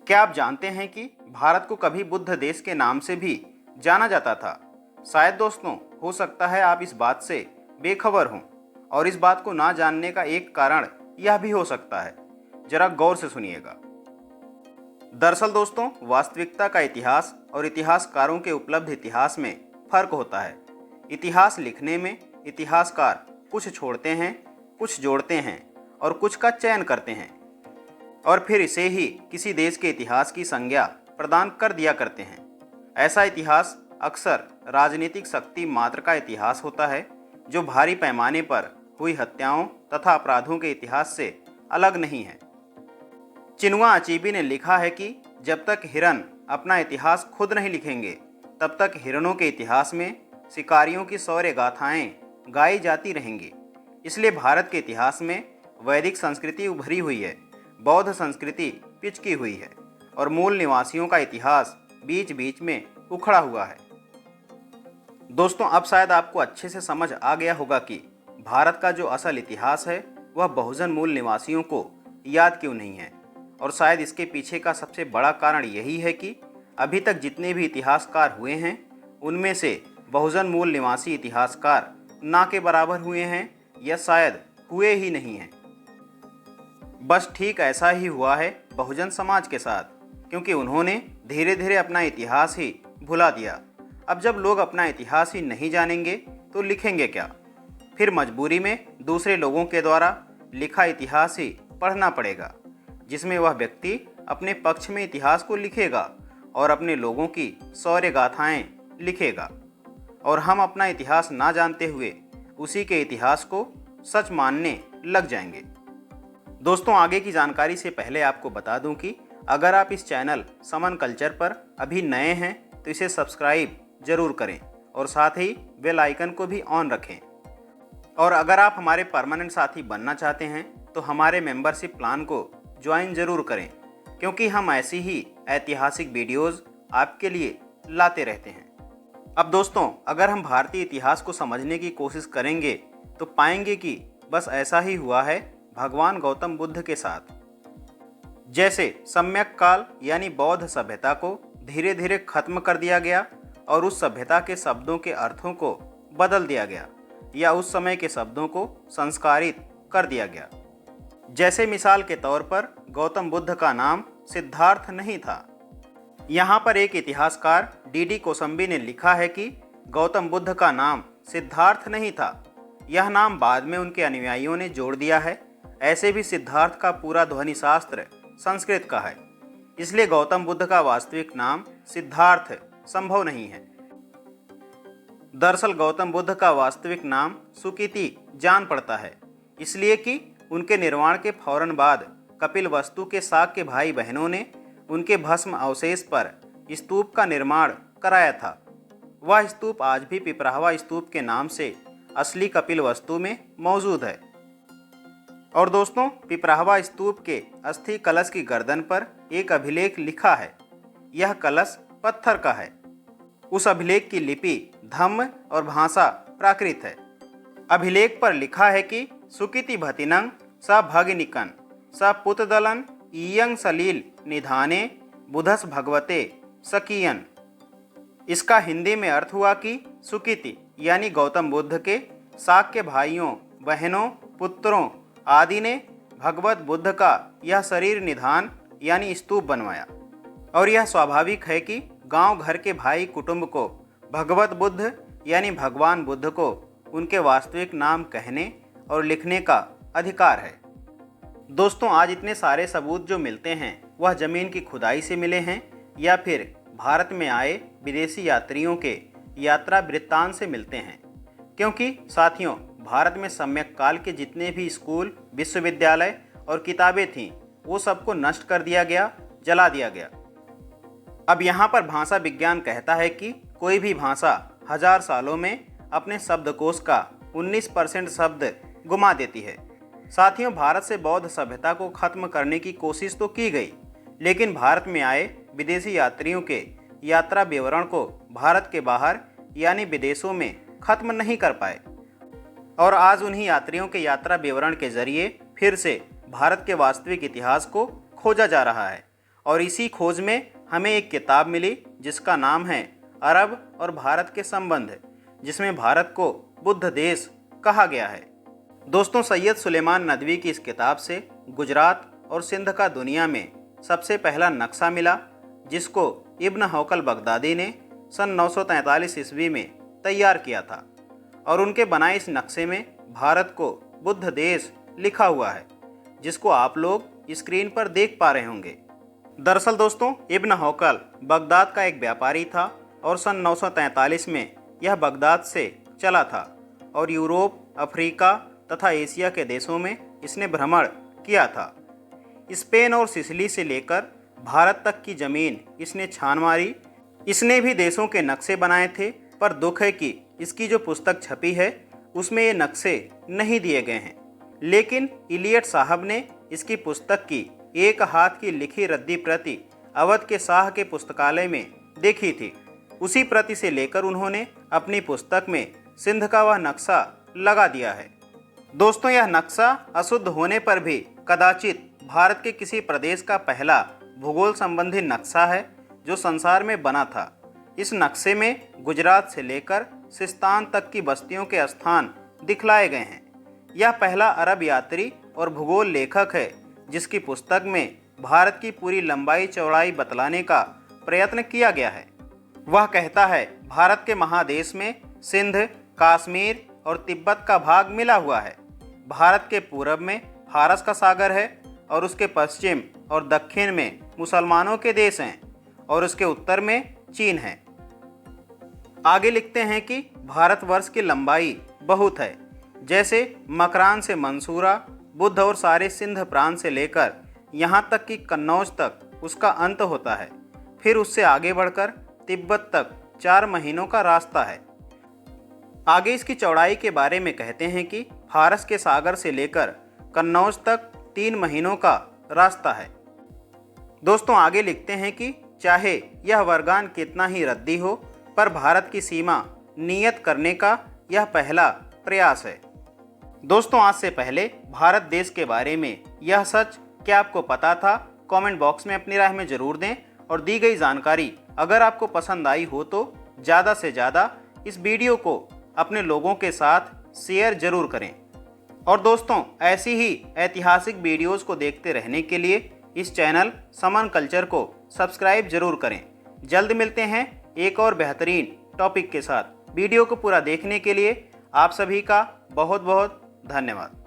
क्या आप जानते हैं कि भारत को कभी बुद्ध देश के नाम से भी जाना जाता था? शायद दोस्तों, हो सकता है आप इस बात से बेखबर हों और इस बात को ना जानने का एक कारण यह भी हो सकता है। जरा गौर से सुनिएगा। दरअसल दोस्तों, वास्तविकता का इतिहास और इतिहासकारों के उपलब्ध इतिहास में फर्क होता है। इतिहास लिखने में इतिहासकार कुछ छोड़ते हैं, कुछ जोड़ते हैं और कुछ का चयन करते हैं और फिर इसे ही किसी देश के इतिहास की संज्ञा प्रदान कर दिया करते हैं। ऐसा इतिहास अक्सर राजनीतिक शक्ति मात्र का इतिहास होता है, जो भारी पैमाने पर हुई हत्याओं तथा अपराधों के इतिहास से अलग नहीं है। चिनुआ अचीबी ने लिखा है कि जब तक हिरन अपना इतिहास खुद नहीं लिखेंगे, तब तक हिरणों के इतिहास में शिकारियों की शौर्य गाथाएं गाई जाती रहेंगी। इसलिए भारत के इतिहास में वैदिक संस्कृति उभरी हुई है, बौद्ध संस्कृति पिचकी हुई है और मूल निवासियों का इतिहास बीच बीच में उखड़ा हुआ है। दोस्तों, अब शायद आपको अच्छे से समझ आ गया होगा कि भारत का जो असल इतिहास है वह बहुजन मूल निवासियों को याद क्यों नहीं है। और शायद इसके पीछे का सबसे बड़ा कारण यही है कि अभी तक जितने भी इतिहासकार हुए हैं, उनमें से बहुजन मूल निवासी इतिहासकार ना के बराबर हुए हैं या शायद हुए ही नहीं हैं। बस ठीक ऐसा ही हुआ है बहुजन समाज के साथ, क्योंकि उन्होंने धीरे धीरे अपना इतिहास ही भुला दिया। अब जब लोग अपना इतिहास ही नहीं जानेंगे तो लिखेंगे क्या? फिर मजबूरी में दूसरे लोगों के द्वारा लिखा इतिहास ही पढ़ना पड़ेगा, जिसमें वह व्यक्ति अपने पक्ष में इतिहास को लिखेगा और अपने लोगों की शौर्य गाथाएं लिखेगा, और हम अपना इतिहास ना जानते हुए उसी के इतिहास को सच मानने लग जाएंगे। दोस्तों, आगे की जानकारी से पहले आपको बता दूं कि अगर आप इस चैनल समन कल्चर पर अभी नए हैं तो इसे सब्सक्राइब जरूर करें और साथ ही बेल आइकन को भी ऑन रखें। और अगर आप हमारे परमानेंट साथी बनना चाहते हैं तो हमारे मेंबरशिप प्लान को ज्वाइन जरूर करें, क्योंकि हम ऐसी ही ऐतिहासिक वीडियोज़ आपके लिए लाते रहते हैं। अब दोस्तों, अगर हम भारतीय इतिहास को समझने की कोशिश करेंगे तो पाएंगे कि बस ऐसा ही हुआ है भगवान गौतम बुद्ध के साथ। जैसे सम्यक काल यानी बौद्ध सभ्यता को धीरे धीरे खत्म कर दिया गया और उस सभ्यता के शब्दों के अर्थों को बदल दिया गया या उस समय के शब्दों को संस्कारित कर दिया गया। जैसे मिसाल के तौर पर गौतम बुद्ध का नाम सिद्धार्थ नहीं था। यहाँ पर एक इतिहासकार डी कोसंबी ने लिखा है कि गौतम बुद्ध का नाम सिद्धार्थ नहीं था, यह नाम बाद में उनके अनुयायियों ने जोड़ दिया है। ऐसे भी सिद्धार्थ का पूरा ध्वनि शास्त्र संस्कृत का है, इसलिए गौतम बुद्ध का वास्तविक नाम सिद्धार्थ संभव नहीं है। दरअसल गौतम बुद्ध का वास्तविक नाम सुकीति जान पड़ता है, इसलिए कि उनके निर्वाण के फौरन बाद कपिलवस्तु के शाक के भाई बहनों ने उनके भस्म अवशेष पर स्तूप का निर्माण कराया था। वह स्तूप आज भी पिपरावा स्तूप के नाम से असली कपिलवस्तु में मौजूद है। और दोस्तों, पिपरावा स्तूप के अस्थि कलश की गर्दन पर एक अभिलेख लिखा है। यह कलश पत्थर का है। उस अभिलेख की लिपि धम्म और भाषा प्राकृत है। अभिलेख पर लिखा है कि सुकिति भतिनंग स भगनिकन स पुतदलन ईयंग सलील निधाने बुधस भगवते सकियन। इसका हिंदी में अर्थ हुआ कि सुकिति यानी गौतम बुद्ध के शाक के भाइयों, बहनों, पुत्रों आदि ने भगवत बुद्ध का यह शरीर निधान यानी स्तूप बनवाया। और यह स्वाभाविक है कि गांव घर के भाई कुटुंब को भगवत बुद्ध यानी भगवान बुद्ध को उनके वास्तविक नाम कहने और लिखने का अधिकार है। दोस्तों, आज इतने सारे सबूत जो मिलते हैं वह जमीन की खुदाई से मिले हैं या फिर भारत में आए विदेशी यात्रियों के यात्रा वृत्तांत से मिलते हैं, क्योंकि साथियों, भारत में सम्यक काल के जितने भी स्कूल, विश्वविद्यालय और किताबें थीं, वो सबको नष्ट कर दिया गया, जला दिया गया। अब यहाँ पर भाषा विज्ञान कहता है कि कोई भी भाषा 1000 सालों में अपने शब्दकोश का 19% शब्द गुमा देती है। साथियों, भारत से बौद्ध सभ्यता को खत्म करने की कोशिश तो की गई, लेकिन भारत में आए विदेशी यात्रियों के यात्रा विवरण को भारत के बाहर यानी विदेशों में खत्म नहीं कर पाए। और आज उन्हीं यात्रियों के यात्रा विवरण के जरिए फिर से भारत के वास्तविक इतिहास को खोजा जा रहा है और इसी खोज में हमें एक किताब मिली जिसका नाम है अरब और भारत के संबंध, जिसमें भारत को बुद्ध देश कहा गया है। दोस्तों, सैयद सुलेमान नदवी की इस किताब से गुजरात और सिंध का दुनिया में सबसे पहला नक्शा मिला, जिसको इब्न हौकल बगदादी ने सन 943 ईस्वी में तैयार किया था और उनके बनाए इस नक्शे में भारत को बुद्ध देश लिखा हुआ है, जिसको आप लोग स्क्रीन पर देख पा रहे होंगे। दरअसल दोस्तों, इब्न हौकल बगदाद का एक व्यापारी था और सन 943 में यह बगदाद से चला था और यूरोप, अफ्रीका तथा एशिया के देशों में इसने भ्रमण किया था। स्पेन और सिसिली से लेकर भारत तक की ज़मीन इसने छान मारी। इसने भी देशों के नक्शे बनाए थे, पर दुख है कि इसकी जो पुस्तक छपी है उसमें ये नक्शे नहीं दिए गए हैं। लेकिन इलियट साहब ने इसकी पुस्तक की एक हाथ की लिखी रद्दी प्रति अवध के शाह के पुस्तकालय में देखी थी। उसी प्रति से लेकर उन्होंने अपनी पुस्तक में सिंध का वह नक्शा लगा दिया है। दोस्तों, यह नक्शा अशुद्ध होने पर भी कदाचित भारत के किसी प्रदेश का पहला भूगोल संबंधी नक्शा है जो संसार में बना था। इस नक्शे में गुजरात से लेकर सिस्तान तक की बस्तियों के स्थान दिखलाए गए हैं। यह पहला अरब यात्री और भूगोल लेखक है जिसकी पुस्तक में भारत की पूरी लंबाई चौड़ाई बतलाने का प्रयत्न किया गया है। वह कहता है, भारत के महादेश में सिंध, कश्मीर और तिब्बत का भाग मिला हुआ है। भारत के पूरब में फारस का सागर है और उसके पश्चिम और दक्षिण में मुसलमानों के देश हैं और उसके उत्तर में चीन है। आगे लिखते हैं कि भारतवर्ष की लंबाई बहुत है, जैसे मकरान से मंसूरा, बुद्ध और सारे सिंध प्रांत से लेकर यहाँ तक कि कन्नौज तक उसका अंत होता है। फिर उससे आगे बढ़कर तिब्बत तक 4 महीनों का रास्ता है। आगे इसकी चौड़ाई के बारे में कहते हैं कि फारस के सागर से लेकर कन्नौज तक 3 महीनों का रास्ता है। दोस्तों, आगे लिखते हैं कि चाहे यह वर्गान कितना ही रद्दी हो, पर भारत की सीमा नियत करने का यह पहला प्रयास है। दोस्तों, आज से पहले भारत देश के बारे में यह सच क्या आपको पता था? कमेंट बॉक्स में अपनी राय में ज़रूर दें और दी गई जानकारी अगर आपको पसंद आई हो तो ज़्यादा से ज़्यादा इस वीडियो को अपने लोगों के साथ शेयर ज़रूर करें। और दोस्तों, ऐसी ही ऐतिहासिक वीडियोज़ को देखते रहने के लिए इस चैनल समन कल्चर को सब्सक्राइब जरूर करें। जल्द मिलते हैं एक और बेहतरीन टॉपिक के साथ। वीडियो को पूरा देखने के लिए आप सभी का बहुत बहुत धन्यवाद।